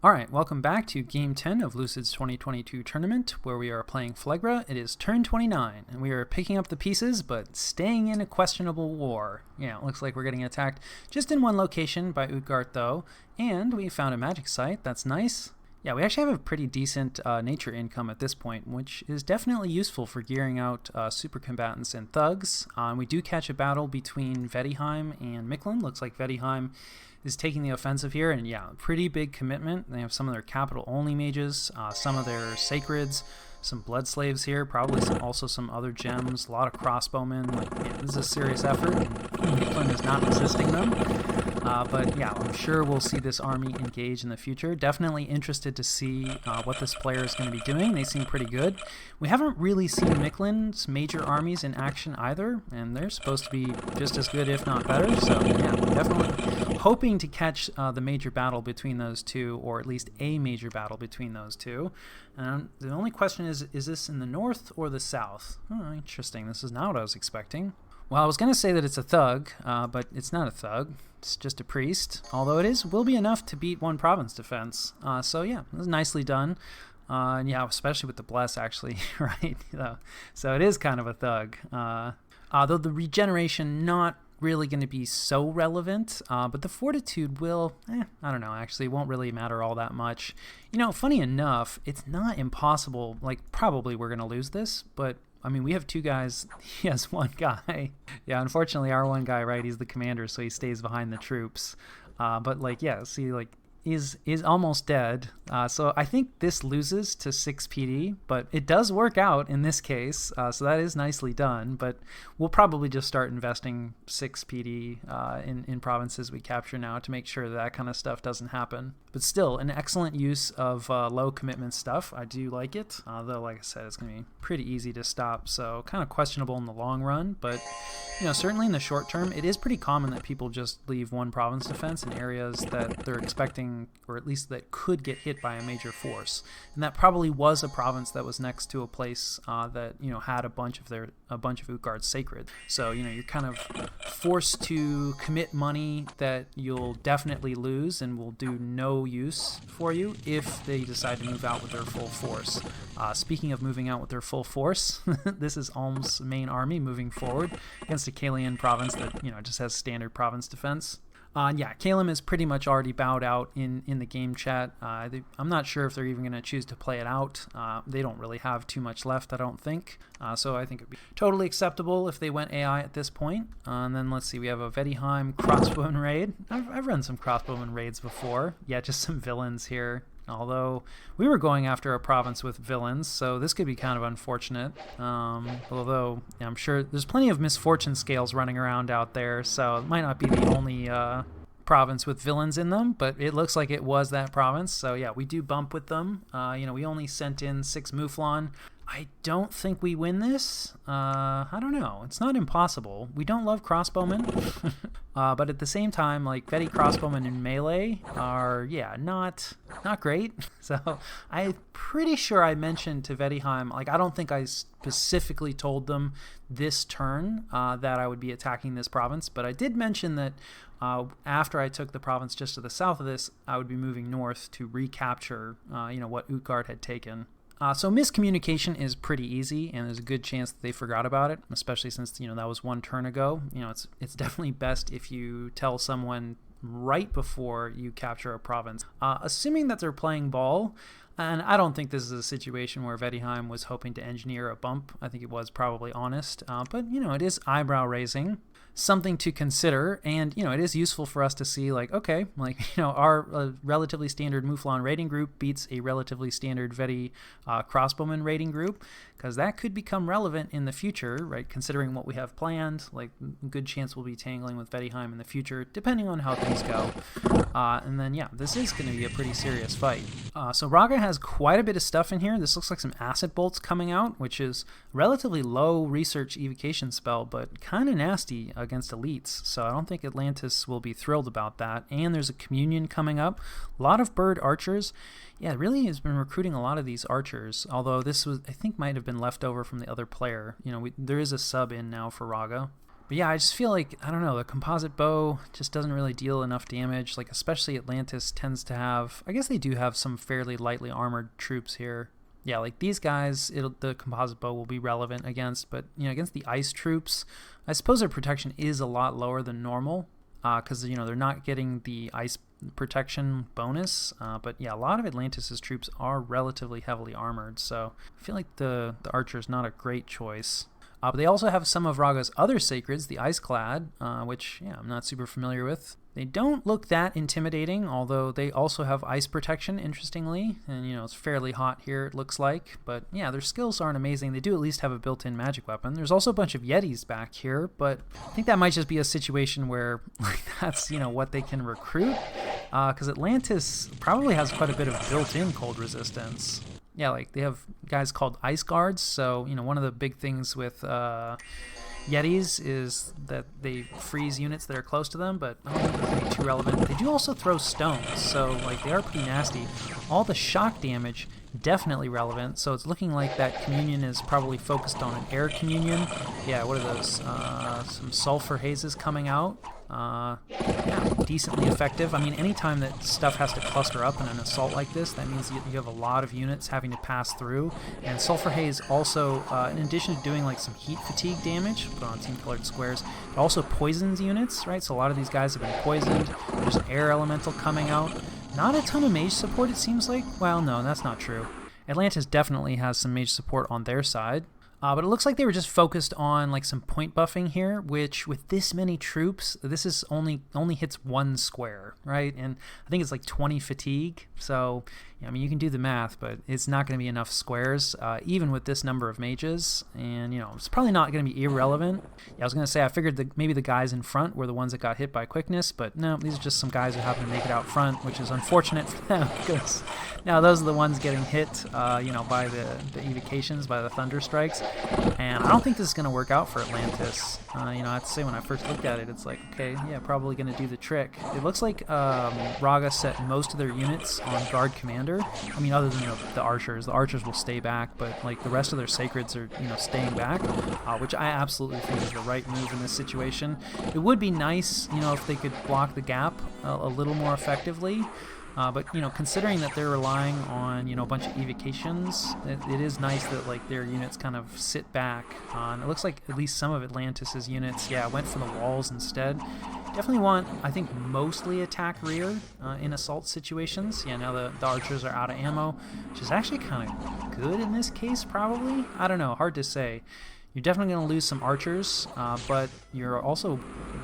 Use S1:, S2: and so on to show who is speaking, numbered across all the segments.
S1: Alright, welcome back to Game 10 of Lucid's 2022 tournament, where we are playing Phlegra. It is turn 29, and we are picking up the pieces, but staying in a questionable war. Yeah, it looks like we're getting attacked just in one location by Utgard, though, and we found a magic site. That's nice. Yeah, we actually have a pretty decent nature income at this point, which is definitely useful for gearing out super combatants and thugs. We do catch a battle between Vedheim and Micklin. Looks like Vedheim is taking the offensive here, and yeah, pretty big commitment. They have some of their capital-only mages, some of their sacreds, some blood slaves here, probably also some other gems, a lot of crossbowmen. Like, yeah, this is a serious effort. Micklin is not resisting them. But yeah, I'm sure we'll see this army engage in the future. Definitely interested to see what this player is going to be doing. They seem pretty good. We haven't really seen Micklin's major armies in action either, and they're supposed to be just as good, if not better. So yeah, definitely hoping to catch the major battle between those two, or at least a major battle between those two. The only question is this in the north or the south? Oh, interesting. This is not what I was expecting. Well, I was going to say that it's a thug, but it's not a thug. It's just a priest, although it will be enough to beat one province defense. So yeah, it was nicely done. And yeah, especially with the bless, actually, right? So it is kind of a thug. Though the regeneration not really going to be so relevant, but the fortitude will, I don't know, actually, it won't really matter all that much. You know, funny enough, it's not impossible. Like, probably we're going to lose this, but I mean, we have two guys. He has one guy. Yeah, unfortunately, our one guy, right, he's the commander, so he stays behind the troops. But, like, yeah, see, like, is almost dead. So I think this loses to 6 PD, but it does work out in this case, so that is nicely done. But we'll probably just start investing 6 PD in provinces we capture now to make sure that kind of stuff doesn't happen. But still, an excellent use of low commitment stuff. I do like it, though, like I said, it's going to be pretty easy to stop, so kind of questionable in the long run. But, you know, certainly in the short term, it is pretty common that people just leave one province defense in areas that they're expecting, or at least that could get hit by a major force. And that probably was a province that was next to a place that, you know, had a bunch of Utgard's sacred. So, you know, you're kind of forced to commit money that you'll definitely lose and will do no use for you if they decide to move out with their full force. Speaking of moving out with their full force, this is Ulm's main army moving forward against a Kalian province that, you know, just has standard province defense. Yeah, Kalem is pretty much already bowed out in the game chat. I'm not sure if they're even going to choose to play it out. They don't really have too much left, I don't think. So I think it would be totally acceptable if they went AI at this point. And then let's see, we have a Vedheim crossbowman raid. I've run some crossbowman raids before. Yeah, just some villains here. Although we were going after a province with villains, so this could be kind of unfortunate. Although yeah, I'm sure there's plenty of misfortune scales running around out there, so it might not be the only province with villains in them, but it looks like it was that province. So yeah, we do bump with them. You know, we only sent in 6 Mouflon. I don't think we win this. I don't know. It's not impossible. We don't love crossbowmen. But at the same time, like, Vedi crossbowmen in melee are, yeah, not great. So I'm pretty sure I mentioned to Vedheim, like, I don't think I specifically told them this turn that I would be attacking this province, but I did mention that after I took the province just to the south of this, I would be moving north to recapture, you know, what Utgard had taken. So miscommunication is pretty easy, and there's a good chance that they forgot about it, especially since, you know, that was one turn ago. You know, it's definitely best if you tell someone right before you capture a province. Assuming that they're playing ball, and I don't think this is a situation where Vedheim was hoping to engineer a bump. I think it was probably honest, but, you know, it is eyebrow raising. Something to consider, and, you know, it is useful for us to see, like, okay, like, you know, our relatively standard Mouflon raiding group beats a relatively standard Vedi crossbowman raiding group, because that could become relevant in the future, right, considering what we have planned. Like, good chance we'll be tangling with Vedheim in the future, depending on how things go. And then, yeah, this is going to be a pretty serious fight. So Ragha has quite a bit of stuff in here. This looks like some acid bolts coming out, which is relatively low research evocation spell, but kind of nasty against elites, so I don't think Atlantis will be thrilled about that. And there's a communion coming up. A lot of bird archers. Yeah, it really has been recruiting a lot of these archers, although this was, I think, might have been left over from the other player. You know, there is a sub in now for Ragha. But yeah, I just feel like, I don't know, the composite bow just doesn't really deal enough damage. Like, especially Atlantis tends to have, I guess they do have some fairly lightly armored troops here. Yeah, like these guys, the composite bow will be relevant against, but, you know, against the ice troops, I suppose their protection is a lot lower than normal, because, you know, they're not getting the ice protection bonus. But yeah, a lot of Atlantis' troops are relatively heavily armored, so I feel like the archer is not a great choice. But they also have some of Ragha's other sacreds, the Iceclad, which, yeah, I'm not super familiar with. They don't look that intimidating, although they also have ice protection, interestingly. And, you know, it's fairly hot here, it looks like. But, yeah, their skills aren't amazing. They do at least have a built-in magic weapon. There's also a bunch of Yetis back here, but I think that might just be a situation where like, that's, you know, what they can recruit. Because Atlantis probably has quite a bit of built-in cold resistance. Yeah, like they have guys called ice guards. So, you know, one of the big things with Yetis is that they freeze units that are close to them, but I don't think they're going to be too relevant. They do also throw stones, so like they are pretty nasty. All the shock damage, definitely relevant. So it's looking like that communion is probably focused on an air communion. Yeah, what are those? Some sulfur hazes coming out. Yeah, decently effective. I mean, anytime that stuff has to cluster up in an assault like this, that means you have a lot of units having to pass through. And Sulfur Haze also, in addition to doing like some heat fatigue damage, put on team colored squares, it also poisons units, right? So a lot of these guys have been poisoned. There's an air elemental coming out. Not a ton of mage support, it seems like. Well, no, that's not true. Atlantis definitely has some mage support on their side. But it looks like they were just focused on like some point buffing here, which with this many troops, this is only hits one square, right? And I think it's like 20 fatigue. So, I mean, you can do the math, but it's not going to be enough squares, even with this number of mages. And, you know, it's probably not going to be irrelevant. Yeah, I was going to say, I figured maybe the guys in front were the ones that got hit by quickness, but no, these are just some guys who happen to make it out front, which is unfortunate for them because now those are the ones getting hit, you know, by the evocations, by the thunder strikes. And I don't think this is going to work out for Atlantis. You know, I have to say, when I first looked at it, it's like, okay, yeah, probably going to do the trick. It looks like Ragha set most of their units on guard commander. I mean, other than the archers. The archers will stay back, but like the rest of their sacreds are, you know, staying back, which I absolutely think is the right move in this situation. It would be nice, you know, if they could block the gap a little more effectively. But, you know, considering that they're relying on, you know, a bunch of evocations, it is nice that, like, their units kind of sit back. And it looks like at least some of Atlantis' units, yeah, went for the walls instead. Definitely want, I think, mostly attack rear in assault situations. Yeah, now the archers are out of ammo, which is actually kind of good in this case, probably. I don't know, hard to say. You're definitely going to lose some archers, but you're also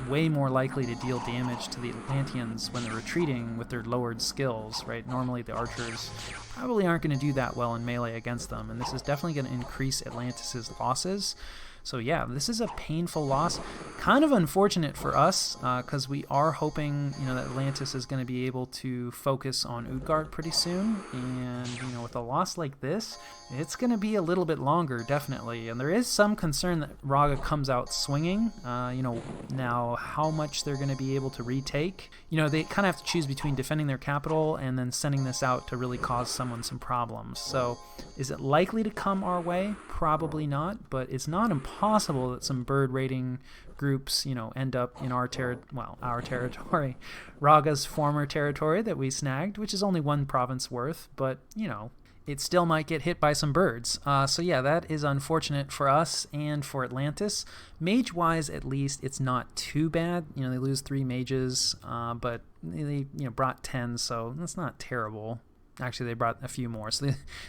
S1: way more likely to deal damage to the Atlanteans when they're retreating with their lowered skills, right? Normally the archers probably aren't going to do that well in melee against them, and this is definitely going to increase Atlantis' losses. So yeah, this is a painful loss. Kind of unfortunate for us, because we are hoping, you know, that Atlantis is going to be able to focus on Utgard pretty soon. And, you know, with a loss like this, it's going to be a little bit longer, definitely. And there is some concern that Ragha comes out swinging. You know, now how much they're going to be able to retake. You know, they kind of have to choose between defending their capital and then sending this out to really cause someone some problems. So is it likely to come our way? Probably not, but it's not impossible that some bird raiding groups, you know, end up in our territory, Ragha's former territory that we snagged, which is only one province worth, but, you know, it still might get hit by some birds. So yeah, that is unfortunate for us and for Atlantis. Mage-wise, at least, it's not too bad. You know, they lose 3 mages, but they, you know, brought 10, so that's not terrible. Actually, they brought a few more, so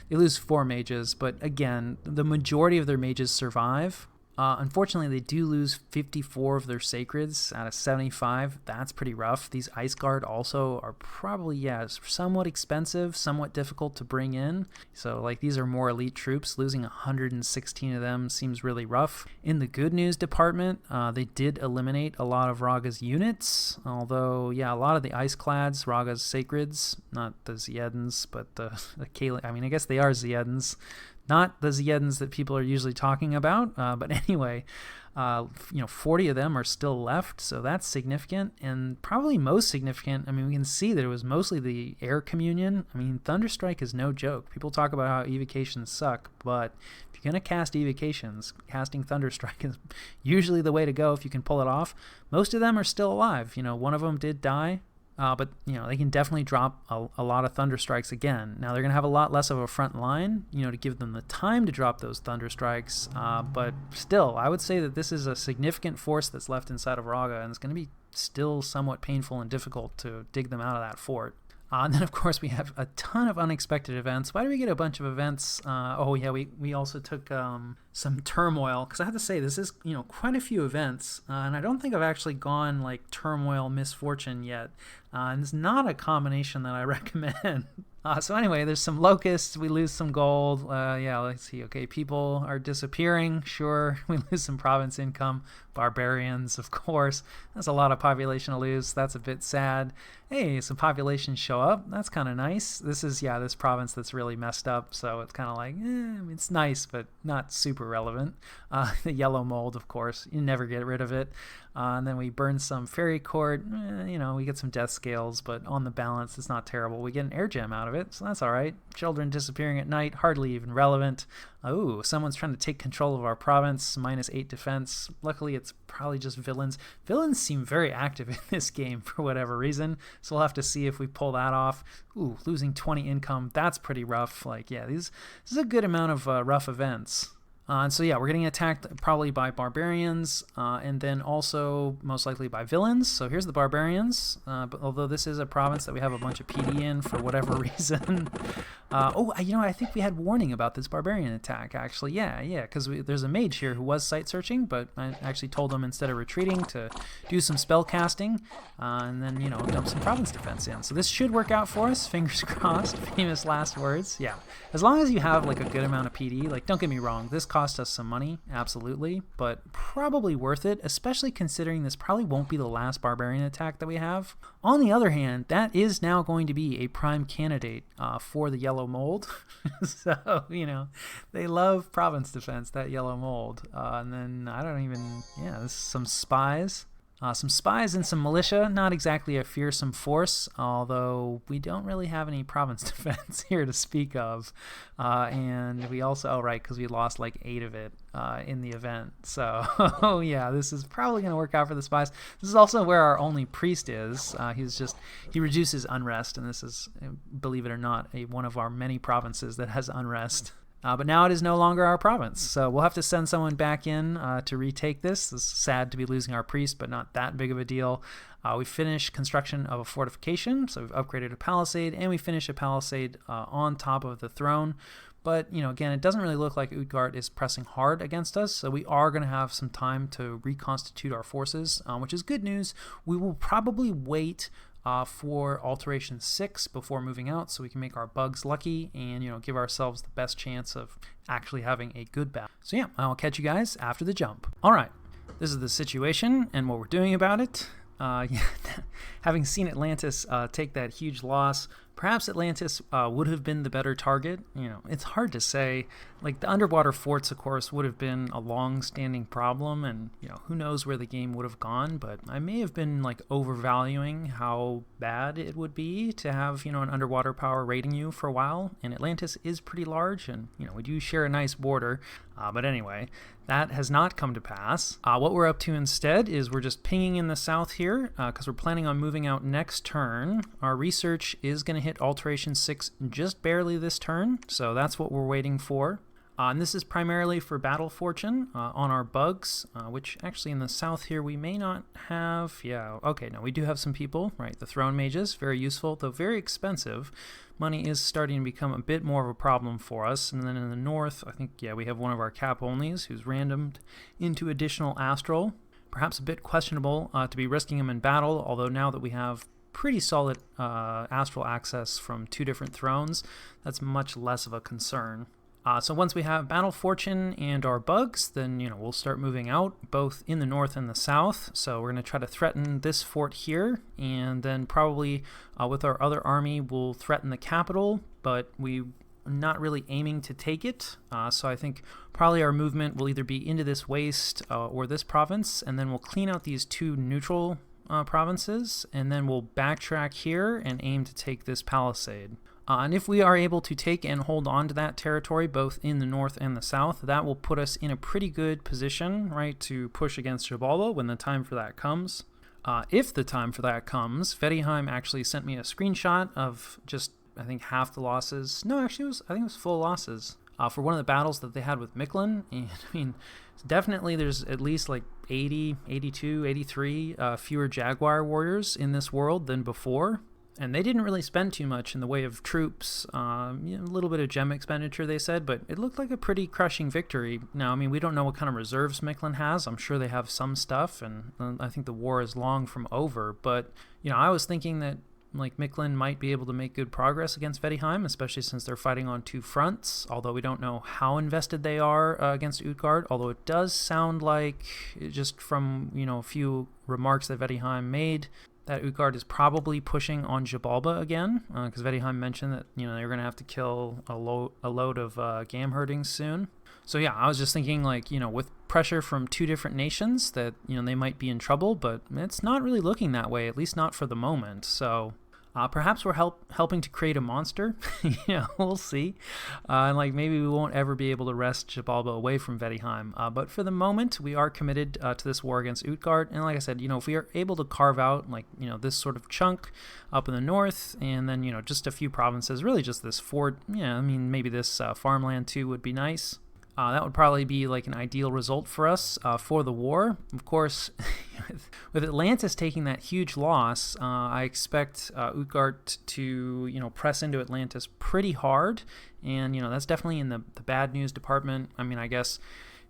S1: they lose 4 mages. But again, the majority of their mages survive. Unfortunately, they do lose 54 of their sacreds out of 75. That's pretty rough. These Ice Guard also are probably, yeah, somewhat expensive, somewhat difficult to bring in. So, like, these are more elite troops. Losing 116 of them seems really rough. In the good news department, they did eliminate a lot of Ragha's units. Although, yeah, a lot of the Iceclads, Ragha's sacreds, not the Ziedans, but the Kali. I mean, I guess they are Ziedans. Not the Ziedans that people are usually talking about, but anyway, 40 of them are still left, so that's significant. And probably most significant, I mean, we can see that it was mostly the air communion. I mean, Thunderstrike is no joke. People talk about how evocations suck, but if you're going to cast evocations, casting Thunderstrike is usually the way to go if you can pull it off. Most of them are still alive. One of them did die. But they can definitely drop a lot of Thunderstrikes again. Now they're going to have a lot less of a front line, to give them the time to drop those Thunderstrikes. But still, I would say that this is a significant force that's left inside of Ragha, and it's going to be still somewhat painful and difficult to dig them out of that fort. And then, of course, we have a ton of unexpected events. Why do we get a bunch of events? We also took some turmoil, because I have to say, this is, quite a few events, and I don't think I've actually gone, like, turmoil misfortune yet, and it's not a combination that I recommend. So anyway, there's some locusts, we lose some gold, let's see, okay, people are disappearing, sure, we lose some province income, barbarians, of course, that's a lot of population to lose, that's a bit sad. Hey, some populations show up, that's kind of nice. This is, this province that's really messed up, so it's kind of like, it's nice, but not super relevant. The yellow mold, of course, you never get rid of it. And then we burn some fairy court, we get some death scales, but on the balance, it's not terrible. We get an air gem out of it, so that's all right. Children disappearing at night, hardly even relevant. Oh, someone's trying to take control of our province, -8 defense. Luckily, it's probably just villains. Villains seem very active in this game for whatever reason, so we'll have to see if we pull that off. Ooh, losing 20 income, that's pretty rough. This is a good amount of rough events. And so we're getting attacked probably by barbarians, and then also most likely by villains. So here's the barbarians, but although this is a province that we have a bunch of PD in for whatever reason. I think we had warning about this barbarian attack, actually. Because there's a mage here who was site searching, but I actually told them instead of retreating to do some spell casting, and then, dump some province defense in. So this should work out for us, fingers crossed, famous last words. Yeah, as long as you have, a good amount of PD, don't get me wrong, this cost us some money, absolutely, but probably worth it, especially considering this probably won't be the last barbarian attack that we have. On the other hand, that is now going to be a prime candidate for the yellow mold. So, they love province defense, that yellow mold. And then, this is some spies. Some spies and some militia, not exactly a fearsome force, although we don't really have any province defense here to speak of. And we also, because we lost 8 of it in the event. So, this is probably going to work out for the spies. This is also where our only priest is. He reduces unrest, and this is, believe it or not, one of our many provinces that has unrest. But now it is no longer our province, so we'll have to send someone back in to retake this. It's sad to be losing our priest, but not that big of a deal. We finished construction of a fortification, so we've upgraded a palisade, and we finished a palisade on top of the throne. But, again, it doesn't really look like Utgard is pressing hard against us, so we are going to have some time to reconstitute our forces, which is good news. We will probably wait for Alteration 6 before moving out, so we can make our bugs lucky and give ourselves the best chance of actually having a good battle. So I'll catch you guys after the jump. All right, this is the situation and what we're doing about it. Having seen Atlantis take that huge loss, perhaps Atlantis would have been the better target. It's hard to say. The underwater forts, of course, would have been a long-standing problem, and who knows where the game would have gone. But I may have been overvaluing how bad it would be to have an underwater power raiding you for a while. And Atlantis is pretty large, and we do share a nice border. But anyway, that has not come to pass. What we're up to instead is we're just pinging in the south here because we're planning on moving out next turn. Our research is going to hit Alteration 6 just barely this turn, so that's what we're waiting for. And this is primarily for battle fortune on our bugs, which actually in the south here we may not have. We do have some people, right? The throne mages, very useful, though very expensive. Money is starting to become a bit more of a problem for us. And then in the north, I think, we have one of our cap-onlys who's randomed into additional astral. Perhaps a bit questionable to be risking him in battle, although now that we have pretty solid astral access from 2 different thrones, that's much less of a concern. So once we have battle fortune and our bugs, then we'll start moving out both in the north and the south. So we're going to try to threaten this fort here, and then probably with our other army we'll threaten the capital, but we not really aiming to take it. So I think probably our movement will either be into this waste or this province, and then we'll clean out these two neutral provinces, and then we'll backtrack here and aim to take this palisade. And if we are able to take and hold on to that territory, both in the north and the south, that will put us in a pretty good position, right, to push against Xibalba when the time for that comes. If the time for that comes, Vedheim actually sent me a screenshot of just, I think, half the losses. No, actually, I think it was full losses for one of the battles that they had with Mictlan. And I mean, definitely there's at least like 80, 82, 83 fewer Jaguar warriors in this world than before. And they didn't really spend too much in the way of troops, a little bit of gem expenditure, they said, but it looked like a pretty crushing victory. Now, I mean, we don't know what kind of reserves Mictlan has. I'm sure they have some stuff, and I think the war is long from over. But, I was thinking that, like, Mictlan might be able to make good progress against Vedheim, especially since they're fighting on two fronts, although we don't know how invested they are against Utgard, although it does sound like, just from, a few remarks that Vedheim made, that Utgard is probably pushing on Xibalba again, because Vedheim mentioned that they're going to have to kill a load of Gam herdings soon. So yeah, I was just thinking, like, with pressure from two different nations, that they might be in trouble, but it's not really looking that way, at least not for the moment. So perhaps we're helping to create a monster. We'll see. And like maybe we won't ever be able to wrest Xibalba away from Vedheim. But for the moment, we are committed to this war against Utgard. And like I said, if we are able to carve out like this sort of chunk up in the north, and then just a few provinces, really just this fort. I mean maybe this farmland too would be nice. That would probably be like an ideal result for us for the war. Of course, with Atlantis taking that huge loss, I expect Utgard to press into Atlantis pretty hard, and that's definitely in the bad news department. I mean, I guess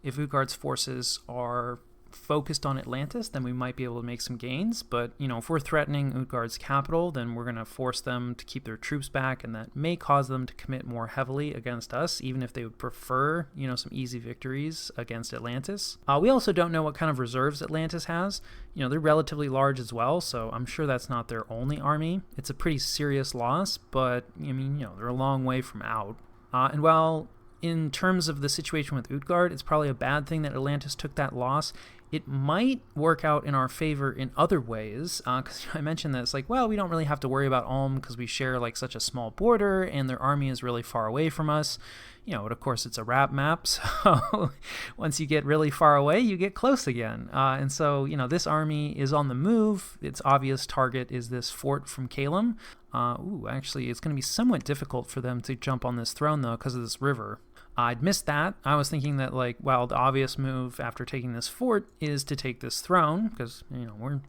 S1: if Utgard's forces are focused on Atlantis, then we might be able to make some gains. But if we're threatening Utgard's capital, then we're going to force them to keep their troops back, and that may cause them to commit more heavily against us, even if they would prefer some easy victories against Atlantis. We also don't know what kind of reserves Atlantis has. They're relatively large as well, so I'm sure that's not their only army. It's a pretty serious loss, but I mean they're a long way from out. And while in terms of the situation with Utgard, it's probably a bad thing that Atlantis took that loss, it might work out in our favor in other ways, because I mentioned that it's like, well, we don't really have to worry about Ulm because we share like such a small border and their army is really far away from us. But of course it's a wrap map, so once you get really far away, you get close again. And so, this army is on the move. Its obvious target is this fort from Calum. Actually, it's going to be somewhat difficult for them to jump on this throne, though, because of this river. I'd missed that. I was thinking that, like, well, the obvious move after taking this fort is to take this throne, because,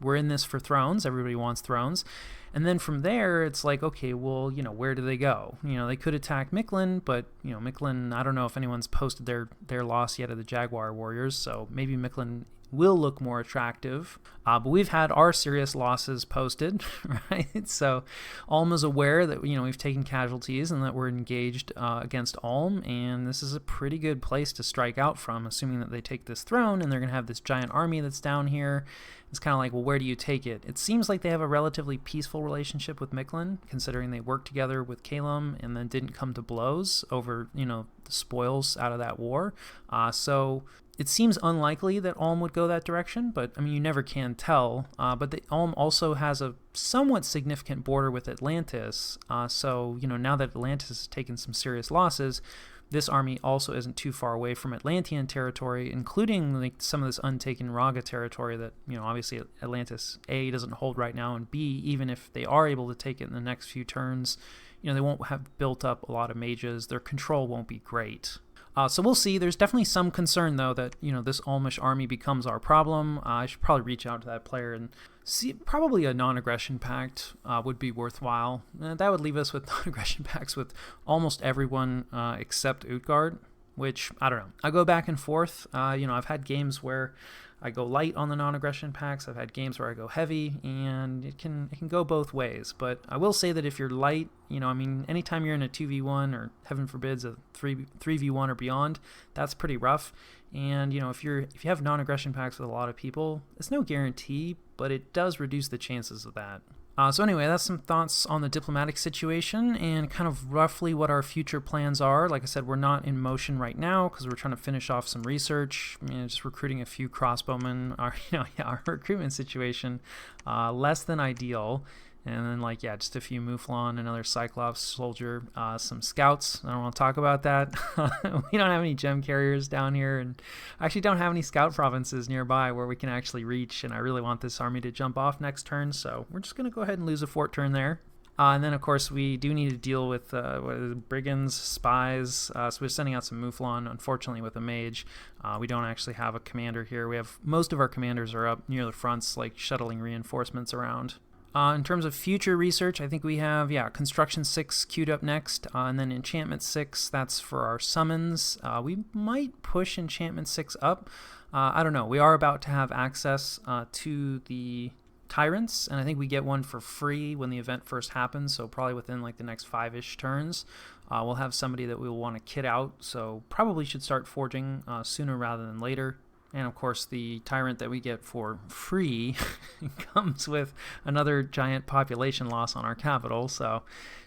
S1: we're in this for thrones. Everybody wants thrones. And then from there, it's like, okay, well, where do they go? They could attack Mictlan, but, Mictlan, I don't know if anyone's posted their loss yet of the Jaguar warriors, so maybe Mictlan will look more attractive, but we've had our serious losses posted, right? So Ulm is aware that we've taken casualties and that we're engaged against Ulm, and this is a pretty good place to strike out from, assuming that they take this throne and they're going to have this giant army that's down here. It's kind of like, well, where do you take it? It seems like they have a relatively peaceful relationship with Mictlan, considering they worked together with Calum and then didn't come to blows over the spoils out of that war. So it seems unlikely that Ulm would go that direction, but I mean, you never can tell. But Ulm also has a somewhat significant border with Atlantis. So, now that Atlantis has taken some serious losses, this army also isn't too far away from Atlantean territory, including like some of this untaken Ragha territory that, obviously Atlantis, A, doesn't hold right now, and B, even if they are able to take it in the next few turns, they won't have built up a lot of mages. Their control won't be great. So we'll see. There's definitely some concern, though, that, this Ulmish army becomes our problem. I should probably reach out to that player and see. Probably a non-aggression pact would be worthwhile. That would leave us with non-aggression pacts with almost everyone except Utgard, which, I don't know. I go back and forth. I've had games where I go light on the non-aggression packs. I've had games where I go heavy, and it can go both ways. But I will say that if you're light, anytime you're in a 2v1 or heaven forbids a 3v1 or beyond, that's pretty rough. And if you have non-aggression packs with a lot of people, it's no guarantee, but it does reduce the chances of that. So anyway, that's some thoughts on the diplomatic situation and kind of roughly what our future plans are. Like I said, we're not in motion right now because we're trying to finish off some research. Just recruiting a few crossbowmen. Our recruitment situation, less than ideal. And then, just a few Mouflon, another Cyclops soldier, some scouts. I don't want to talk about that. We don't have any gem carriers down here, and I actually don't have any scout provinces nearby where we can actually reach, and I really want this army to jump off next turn, so we're just going to go ahead and lose a fort turn there. And then, of course, we do need to deal with brigands, spies, so we're sending out some Mouflon, unfortunately, with a mage. We don't actually have a commander here. We have most of our commanders are up near the fronts, shuttling reinforcements around. In terms of future research, I think we have, Construction 6 queued up next, and then Enchantment 6, that's for our summons. We might push Enchantment 6 up. I don't know. We are about to have access to the Tyrants, and I think we get one for free when the event first happens, so probably within the next 5-ish turns. We'll have somebody that we will want to kit out, so probably should start forging sooner rather than later. And of course, the Tyrant that we get for free comes with another giant population loss on our capital. So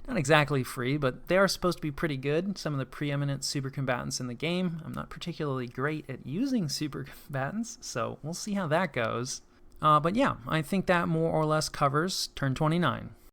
S1: not exactly free, but they are supposed to be pretty good. Some of the preeminent super combatants in the game. I'm not particularly great at using super combatants, so we'll see how that goes. But yeah, I think that more or less covers turn 29.